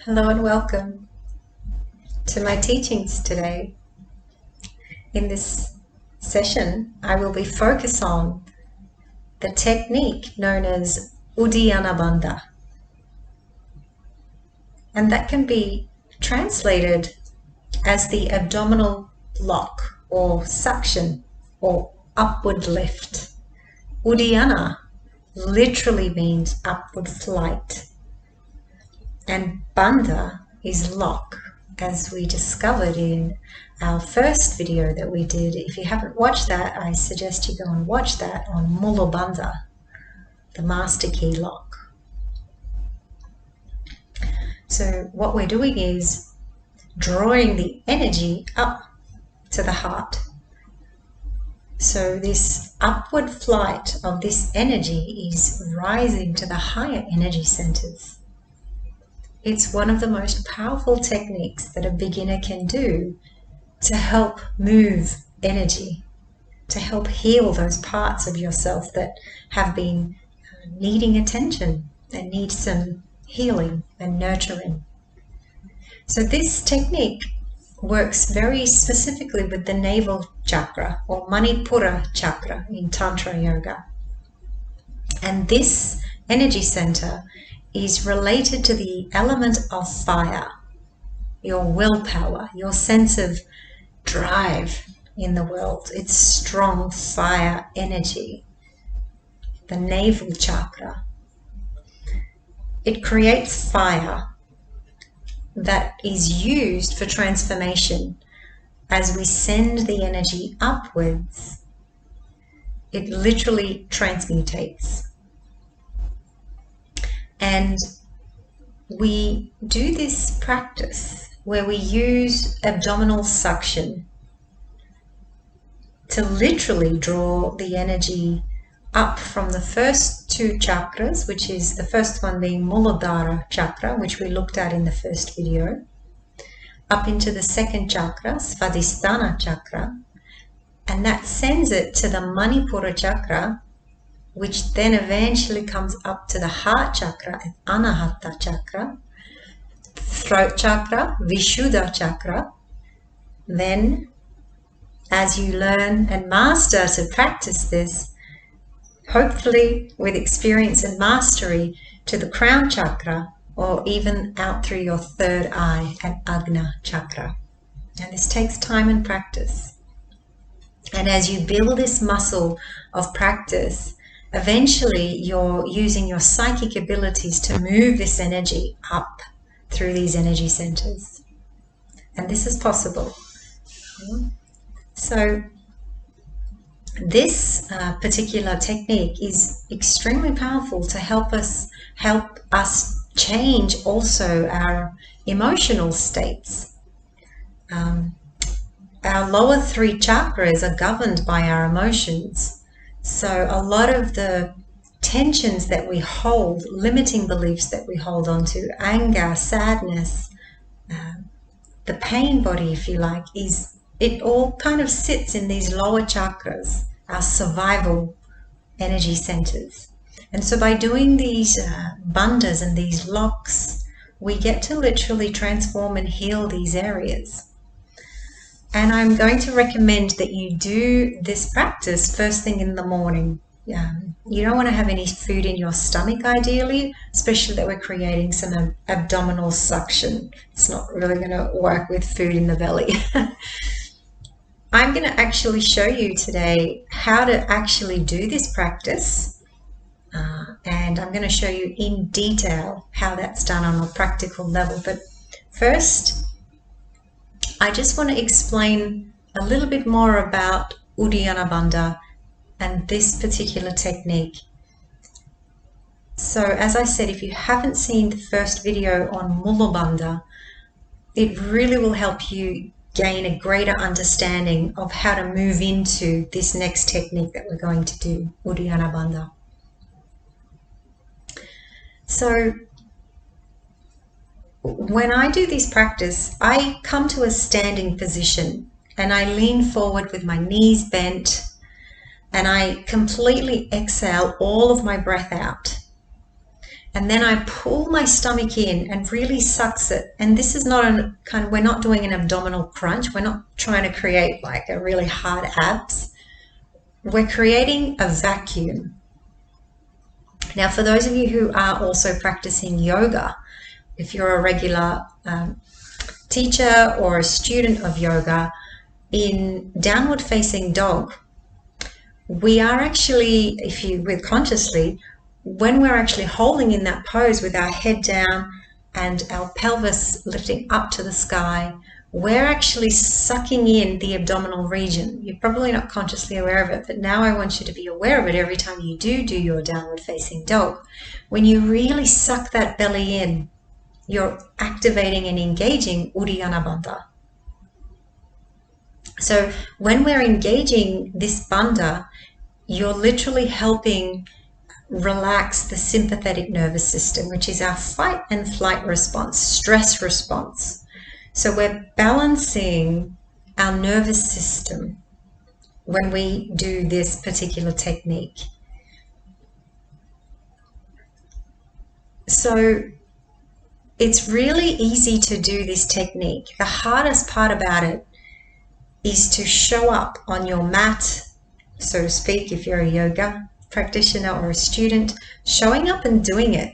Hello and welcome to my teachings today. In this session, I will be focused on the technique known as Uddiyana Bandha. And that can be translated as the abdominal lock or suction or upward lift. Uddiyana literally means upward flight. And Bandha is lock, as we discovered in our first video that we did. If you haven't watched that, I suggest you go and watch that on Mula Bandha, the master key lock. So what we're doing is drawing the energy up to the heart. So this upward flight of this energy is rising to the higher energy centers. It's one of the most powerful techniques that a beginner can do to help move energy, to help heal those parts of yourself that have been needing attention and need some healing and nurturing. So this technique works very specifically with the navel chakra or Manipura chakra in Tantra Yoga. And this energy center is related to the element of fire, your willpower, your sense of drive in the world. It's strong fire energy, the navel chakra. It creates fire that is used for transformation. As we send the energy upwards, it literally transmutates. And we do this practice where we use abdominal suction to literally draw the energy up from the first two chakras, which is the first one being Muladhara chakra, which we looked at in the first video, up into the second chakra, Svadhisthana chakra, and that sends it to the Manipura chakra, which then eventually comes up to the heart chakra, Anahata chakra, throat chakra, Vishuddha chakra. Then, as you learn and master to practice this, hopefully with experience and mastery, to the crown chakra, or even out through your third eye at Agna chakra. And this takes time and practice. And as you build this muscle of practice, eventually you're using your psychic abilities to move this energy up through these energy centers. And this is possible. So this particular technique is extremely powerful to help us change also our emotional states. Our lower three chakras are governed by our emotions. So a lot of the tensions that we hold, limiting beliefs that we hold on to, anger, sadness, the pain body, if you like, it all kind of sits in these lower chakras, our survival energy centers. And so by doing these bandhas and these locks, we get to literally transform and heal these areas. And I'm going to recommend that you do this practice first thing in the morning. You don't want to have any food in your stomach ideally, especially that we're creating some abdominal suction. It's not really going to work with food in the belly. I'm going to actually show you today how to actually do this practice. And I'm going to show you in detail how that's done on a practical level. But first, I just want to explain a little bit more about Uddiyana Bandha and this particular technique. So as I said, if you haven't seen the first video on Mula Bandha, it really will help you gain a greater understanding of how to move into this next technique that we're going to do, Uddiyana Bandha. So when I do this practice, I come to a standing position and I lean forward with my knees bent and I completely exhale all of my breath out. and then I pull my stomach in and really sucks it. And this is not we're not doing an abdominal crunch. We're not trying to create like a really hard abs. We're creating a vacuum. Now, for those of you who are also practicing yoga, if you're a regular teacher or a student of yoga, in downward facing dog, we are actually, if you with consciously, when we're actually holding in that pose with our head down and our pelvis lifting up to the sky, we're actually sucking in the abdominal region. You're probably not consciously aware of it, but now I want you to be aware of it every time you do your downward facing dog. When you really suck that belly in, you're activating and engaging Uddiyana Bandha. So when we're engaging this Bandha, you're literally helping relax the sympathetic nervous system, which is our fight and flight response, stress response. So we're balancing our nervous system when we do this particular technique. So it's really easy to do this technique. The hardest part about it is to show up on your mat, so to speak, if you're a yoga practitioner or a student, showing up and doing it.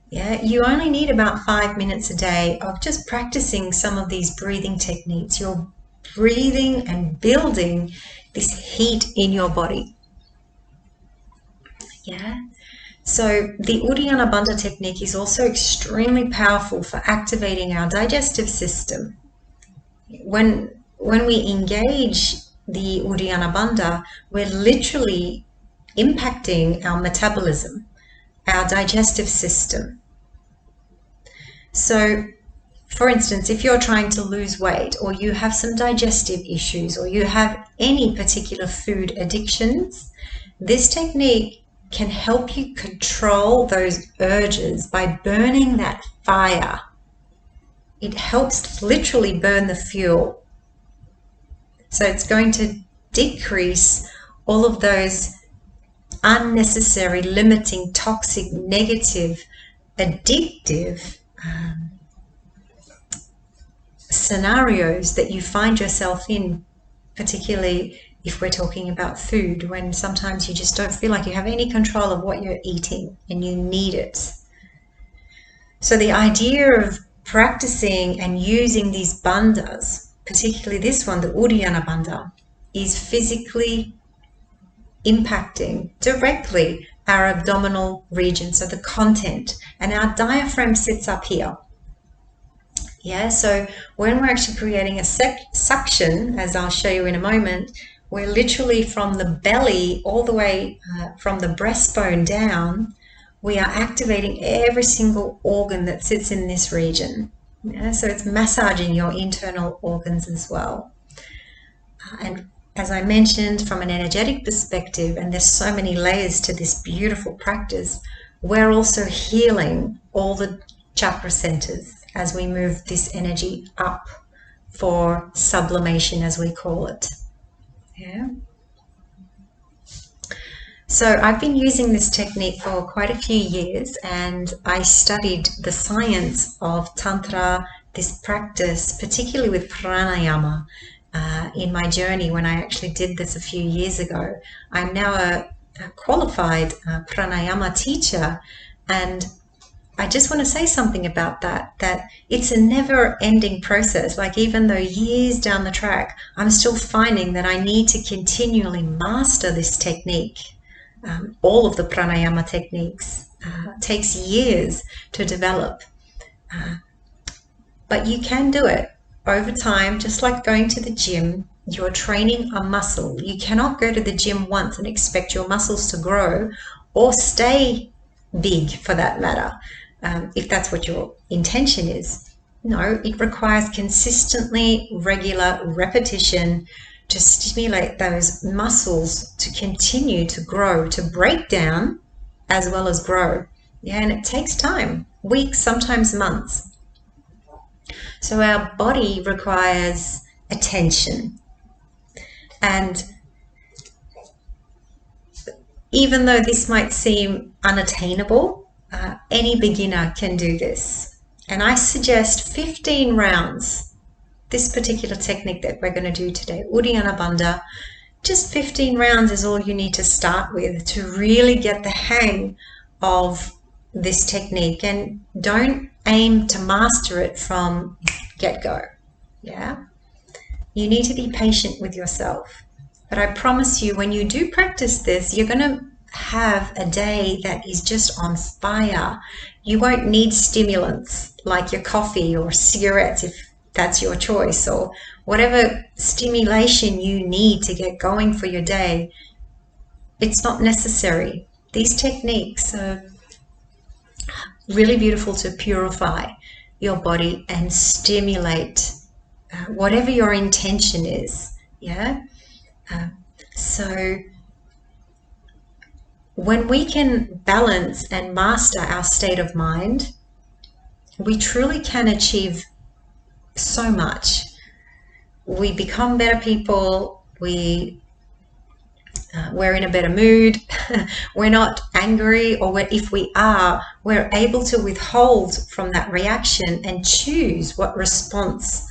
Yeah, you only need about 5 minutes a day of just practicing some of these breathing techniques. You're breathing and building this heat in your body. Yeah. So the Uddiyana Bandha technique is also extremely powerful for activating our digestive system. When we engage the Uddiyana Bandha, we're literally impacting our metabolism, our digestive system. So, for instance, if you're trying to lose weight, or you have some digestive issues, or you have any particular food addictions, this technique can help you control those urges by burning that fire. It helps literally burn the fuel. So it's going to decrease all of those unnecessary, limiting, toxic, negative, addictive scenarios that you find yourself in, particularly if we're talking about food, when sometimes you just don't feel like you have any control of what you're eating and you need it. So the idea of practicing and using these bandhas, particularly this one, the Uddiyana Bandha, is physically impacting directly our abdominal region, so the content, and our diaphragm sits up here. Yeah, so when we're actually creating a suction, as I'll show you in a moment, we're literally from the belly all the way from the breastbone down, we are activating every single organ that sits in this region. Yeah, so it's massaging your internal organs as well. And as I mentioned, from an energetic perspective, and there's so many layers to this beautiful practice, we're also healing all the chakra centers as we move this energy up for sublimation, as we call it. Yeah. So I've been using this technique for quite a few years, and I studied the science of Tantra, this practice, particularly with pranayama, in my journey when I actually did this a few years ago. I'm now a qualified pranayama teacher, and I just want to say something about that it's a never-ending process. Like, even though years down the track, I'm still finding that I need to continually master this technique. All of the pranayama techniques takes years to develop, but you can do it over time, just like going to the gym. You're training a muscle. You cannot go to the gym once and expect your muscles to grow or stay big, for that matter, if that's what your intention is. No, it requires consistently regular repetition to stimulate those muscles to continue to grow, to break down as well as grow. Yeah, and it takes time, weeks, sometimes months. So our body requires attention. And even though this might seem unattainable, any beginner can do this. And I suggest 15 rounds. This particular technique that we're going to do today, Uddiyana Bandha, just 15 rounds is all you need to start with to really get the hang of this technique. And don't aim to master it from get-go. Yeah, you need to be patient with yourself. But I promise you, when you do practice this, you're going to have a day that is just on fire. You won't need stimulants like your coffee or cigarettes if that's your choice, or whatever stimulation you need to get going for your day. It's not necessary. These techniques are really beautiful to purify your body and stimulate whatever your intention is. Yeah. So when we can balance and master our state of mind, we truly can achieve so much. We become better people. We're in a better mood. We're not angry, or if we are, we're able to withhold from that reaction and choose what response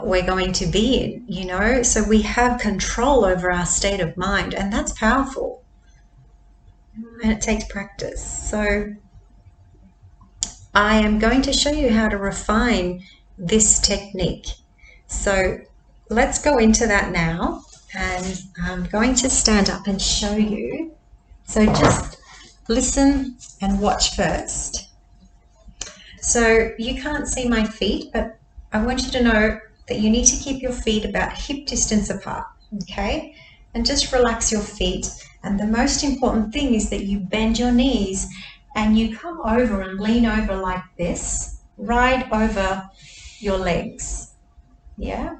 we're going to be in, you know. So we have control over our state of mind, and that's powerful. And it takes practice. So I am going to show you how to refine this technique. So let's go into that now, and I'm going to stand up and show you. So just listen and watch first. So you can't see my feet, but I want you to know that you need to keep your feet about hip distance apart, okay? And just relax your feet. And the most important thing is that you bend your knees and you come over and lean over like this, right over your legs. Yeah.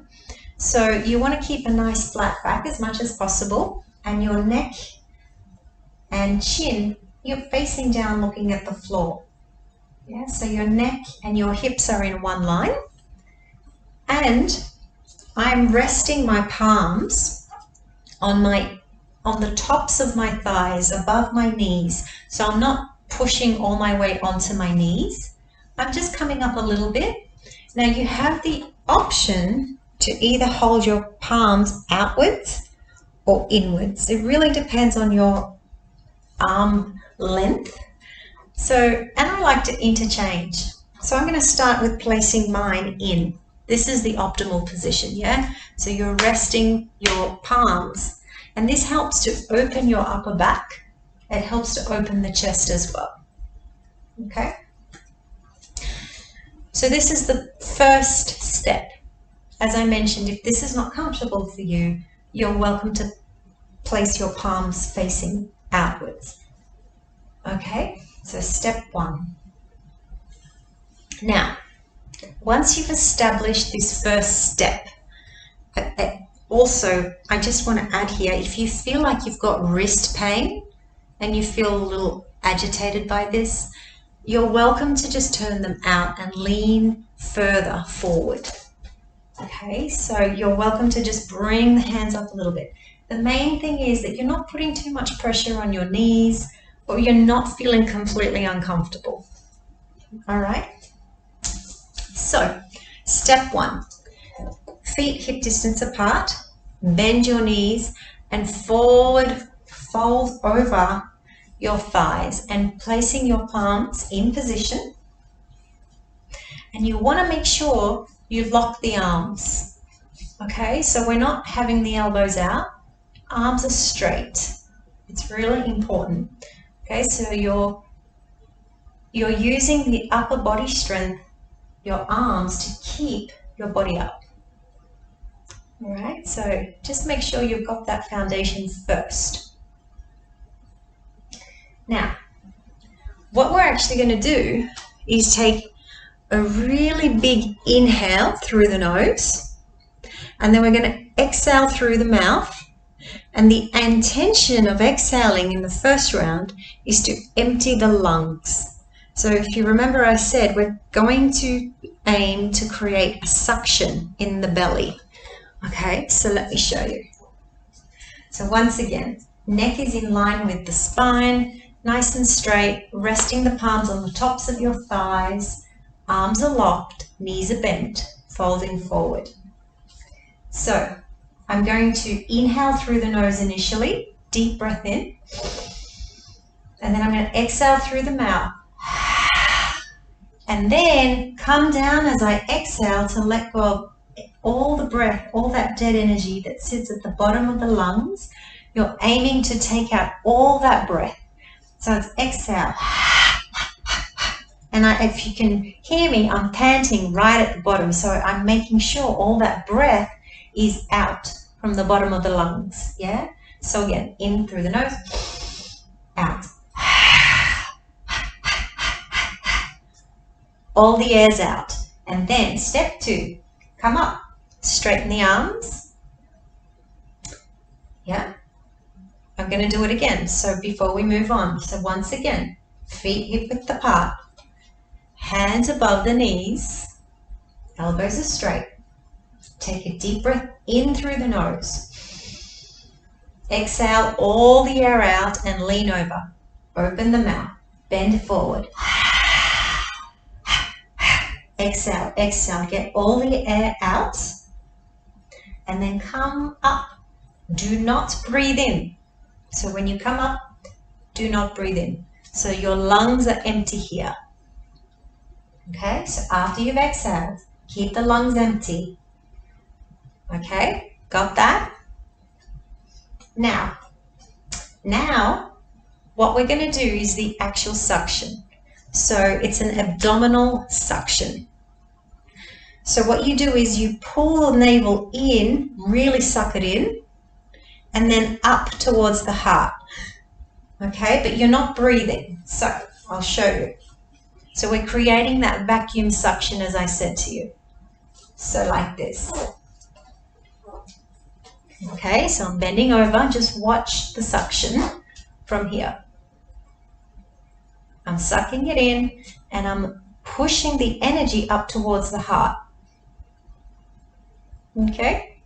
So you want to keep a nice flat back as much as possible, and your neck and chin, you're facing down looking at the floor. Yeah. So your neck and your hips are in one line, and I'm resting my palms on the tops of my thighs above my knees. So I'm not pushing all my weight onto my knees. I'm just coming up a little bit. Now you have the option to either hold your palms outwards or inwards. It really depends on your arm length. So, and I like to interchange. So I'm going to start with placing mine in. This is the optimal position, yeah? So you're resting your palms, and this helps to open your upper back. It helps to open the chest as well. Okay? So this is the first step. As I mentioned, if this is not comfortable for you, you're welcome to place your palms facing outwards. Okay, so step one. Now, once you've established this first step, also, I just want to add here, if you feel like you've got wrist pain and you feel a little agitated by this, you're welcome to just turn them out and lean further forward. Okay, so you're welcome to just bring the hands up a little bit. The main thing is that you're not putting too much pressure on your knees, or you're not feeling completely uncomfortable. All right. So, step one, feet hip distance apart, bend your knees and forward fold over your thighs and placing your palms in position. And you want to make sure you lock the arms. Okay, so we're not having the elbows out, arms are straight. It's really important. Okay, so you're using the upper body strength, your arms, to keep your body up. All right, so just make sure you've got that foundation first. Now, what we're actually going to do is take a really big inhale through the nose, and then we're going to exhale through the mouth. And the intention of exhaling in the first round is to empty the lungs. So if you remember, I said we're going to aim to create a suction in the belly. Okay, so let me show you. So once again, neck is in line with the spine, nice and straight, resting the palms on the tops of your thighs. Arms are locked, knees are bent, folding forward. So I'm going to inhale through the nose initially, deep breath in, and then I'm going to exhale through the mouth. And then come down as I exhale to let go of all the breath, all that dead energy that sits at the bottom of the lungs. You're aiming to take out all that breath. So it's exhale. And if you can hear me, I'm panting right at the bottom. So I'm making sure all that breath is out from the bottom of the lungs. Yeah? So again, in through the nose, out. All the air's out. And then step 2, come up. Straighten the arms. Yeah? I'm going to do it again. So before we move on. So once again, feet hip width apart. Hands above the knees. Elbows are straight. Take a deep breath in through the nose. Exhale all the air out and lean over. Open the mouth. Bend forward. Exhale, exhale. Get all the air out. And then come up. Do not breathe in. So when you come up, do not breathe in. So your lungs are empty here. Okay, so after you've exhaled, keep the lungs empty. Okay, got that? Now, what we're going to do is the actual suction. So it's an abdominal suction. So what you do is you pull the navel in, really suck it in, and then up towards the heart. Okay, but you're not breathing. So I'll show you. So we're creating that vacuum suction as I said to you. So like this. Okay, so I'm bending over. Just watch the suction from here. I'm sucking it in and I'm pushing the energy up towards the heart. Okay?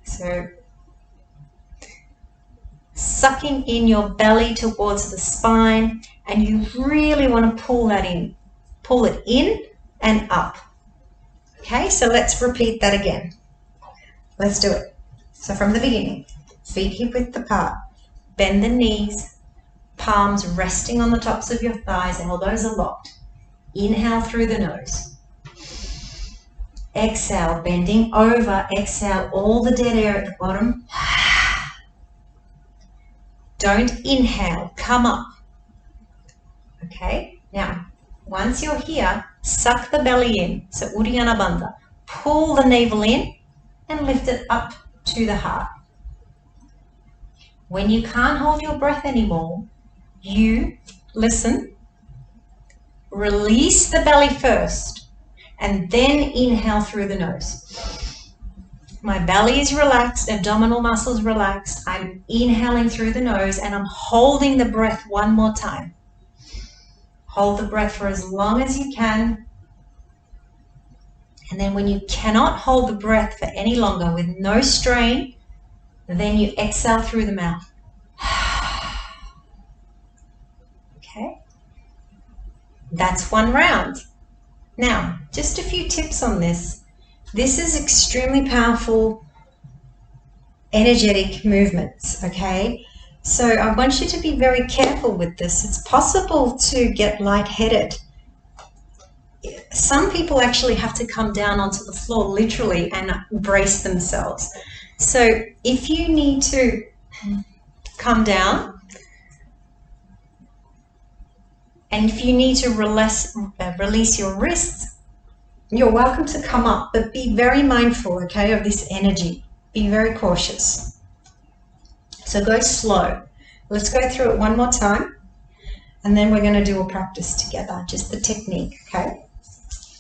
So sucking in your belly towards the spine, and you really want to pull that in. Pull it in and up. Okay, so let's repeat that again. Let's do it. So from the beginning, feet hip width apart, bend the knees, palms resting on the tops of your thighs, elbows are locked. Inhale through the nose. Exhale, bending over, exhale all the dead air at the bottom. Don't inhale, come up. Okay, now once you're here, suck the belly in. So Uddiyana Bandha. Pull the navel in and lift it up to the heart. When you can't hold your breath anymore, you listen, release the belly first, and then inhale through the nose. My belly is relaxed, abdominal muscles relaxed. I'm inhaling through the nose and I'm holding the breath one more time. Hold the breath for as long as you can. And then when you cannot hold the breath for any longer with no strain, then you exhale through the mouth. Okay? That's one round. Now, just a few tips on this. This is extremely powerful, energetic movements, okay? So I want you to be very careful with this. It's possible to get lightheaded. Some people actually have to come down onto the floor literally and brace themselves. So if you need to come down, and if you need to release your wrists, you're welcome to come up, but be very mindful, okay, of this energy. Be very cautious. So go slow. Let's go through it one more time, and then we're going to do a practice together, just the technique, okay?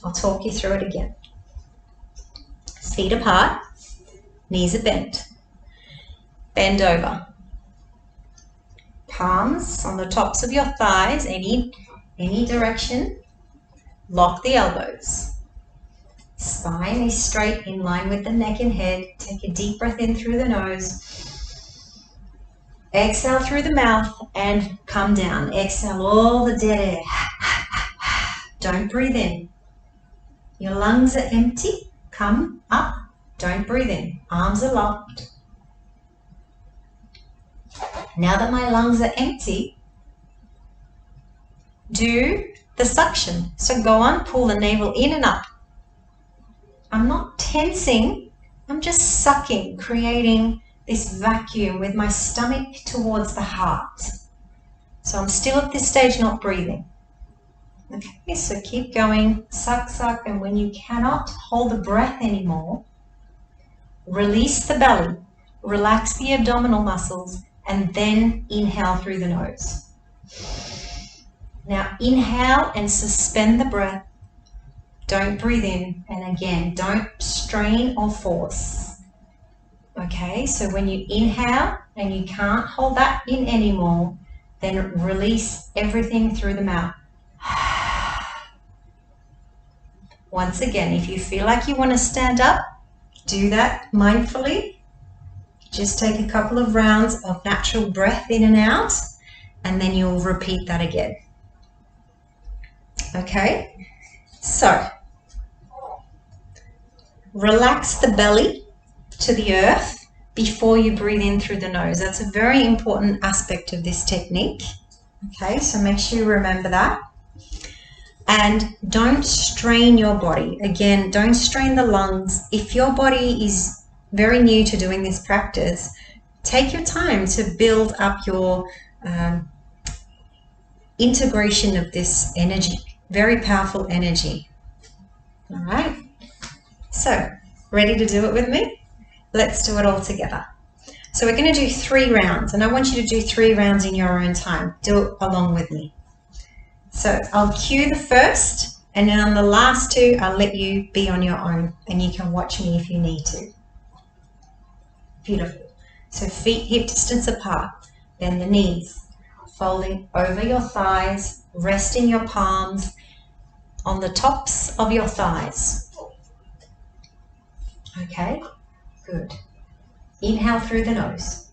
I'll talk you through it again. Feet apart, knees are bent. Bend over. Palms on the tops of your thighs, any direction. Lock the elbows. Spine is straight in line with the neck and head. Take a deep breath in through the nose. Exhale through the mouth and come down. Exhale all the dead air. Don't breathe in. Your lungs are empty. Come up. Don't breathe in. Arms are locked. Now that my lungs are empty, do the suction. So go on, pull the navel in and up. I'm not tensing. I'm just sucking, creating this vacuum with my stomach towards the heart. So I'm still at this stage not breathing. Okay, so keep going, suck, suck, and when you cannot hold the breath anymore, release the belly, relax the abdominal muscles, and then inhale through the nose. Now inhale and suspend the breath. Don't breathe in, and again, don't strain or force. Okay, so when you inhale and you can't hold that in anymore, then release everything through the mouth. Once again, if you feel like you want to stand up, do that mindfully. Just take a couple of rounds of natural breath in and out, and then you'll repeat that again. Okay, so relax the belly to the earth before you breathe in through the nose. That's a very important aspect of this technique. Okay, so make sure you remember that. And don't strain your body. Again, don't strain the lungs. If your body is very new to doing this practice, take your time to build up your integration of this energy. Very powerful energy. All right. So, ready to do it with me? Let's do it all together. So we're going to do 3 rounds, and I want you to do 3 rounds in your own time. Do it along with me. So I'll cue the first, and then on the last 2, I'll let you be on your own, and you can watch me if you need to. Beautiful. So feet hip distance apart, bend the knees, folding over your thighs, resting your palms on the tops of your thighs. Okay, good. Inhale through the nose.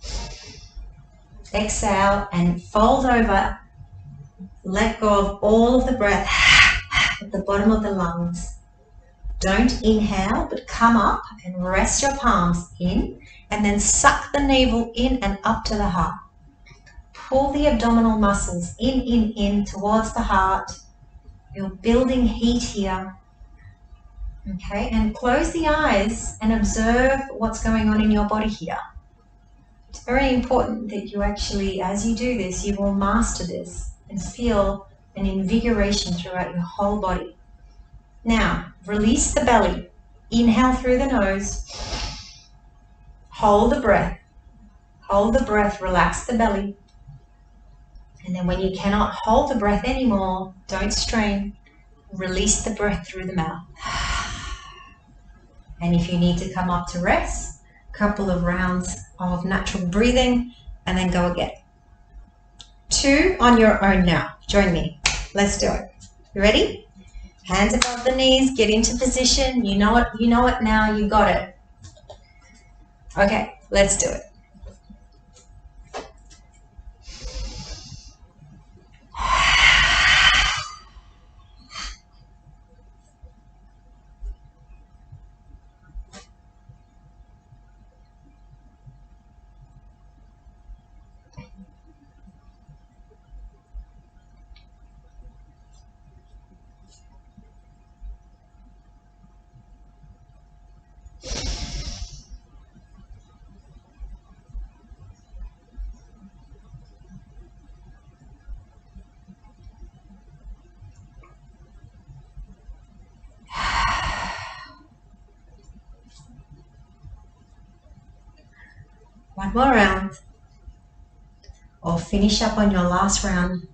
Exhale and fold over. Let go of all of the breath at the bottom of the lungs. Don't inhale, but come up and rest your palms in, and then suck the navel in and up to the heart. Pull the abdominal muscles in towards the heart. You're building heat here. Okay, and close the eyes and observe what's going on in your body here. It's very important that you actually, as you do this, you will master this and feel an invigoration throughout your whole body. Now, release the belly. Inhale through the nose. Hold the breath. Hold the breath, relax the belly. And then when you cannot hold the breath anymore, don't strain. Release the breath through the mouth. And if you need to come up to rest, a couple of rounds of natural breathing, and then go again. 2 on your own now. Join me. Let's do it. You ready? Hands above the knees, get into position. You know it now, you got it. Okay, let's do it. One more round. Or finish up on your last round.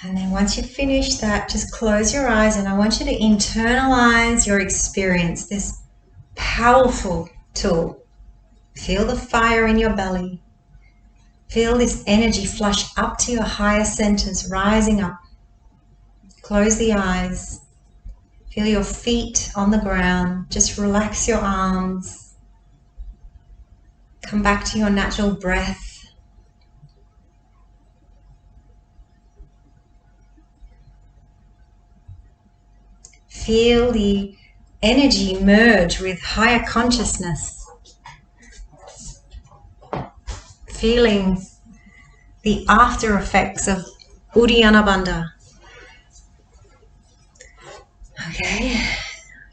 And then once you finish that, just close your eyes and I want you to internalize your experience, this powerful tool. Feel the fire in your belly. Feel this energy flush up to your higher centers, rising up. Close the eyes. Feel your feet on the ground. Just relax your arms. Come back to your natural breath. Feel the energy merge with higher consciousness. Feeling the after effects of Uddiyana Bandha. Okay,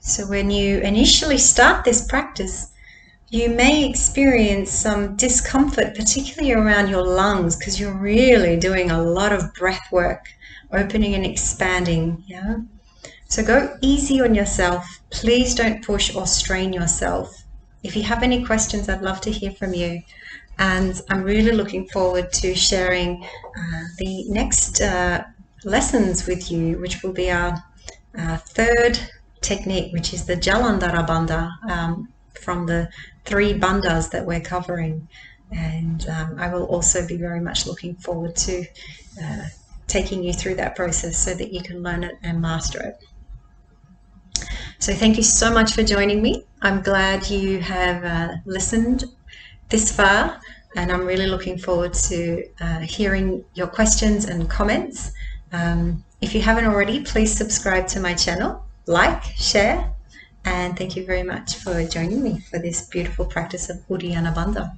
so when you initially start this practice, you may experience some discomfort, particularly around your lungs, because you're really doing a lot of breath work, opening and expanding. Yeah. So go easy on yourself. Please don't push or strain yourself. If you have any questions, I'd love to hear from you. And I'm really looking forward to sharing the next lessons with you, which will be our third technique, which is the Jalandhara Bandha, from the 3 bandhas that we're covering. And I will also be very much looking forward to taking you through that process so that you can learn it and master it. So thank you so much for joining me. I'm glad you have listened this far, and I'm really looking forward to hearing your questions and comments. If you haven't already, please subscribe to my channel, like, share, and thank you very much for joining me for this beautiful practice of Uddiyana Bandha.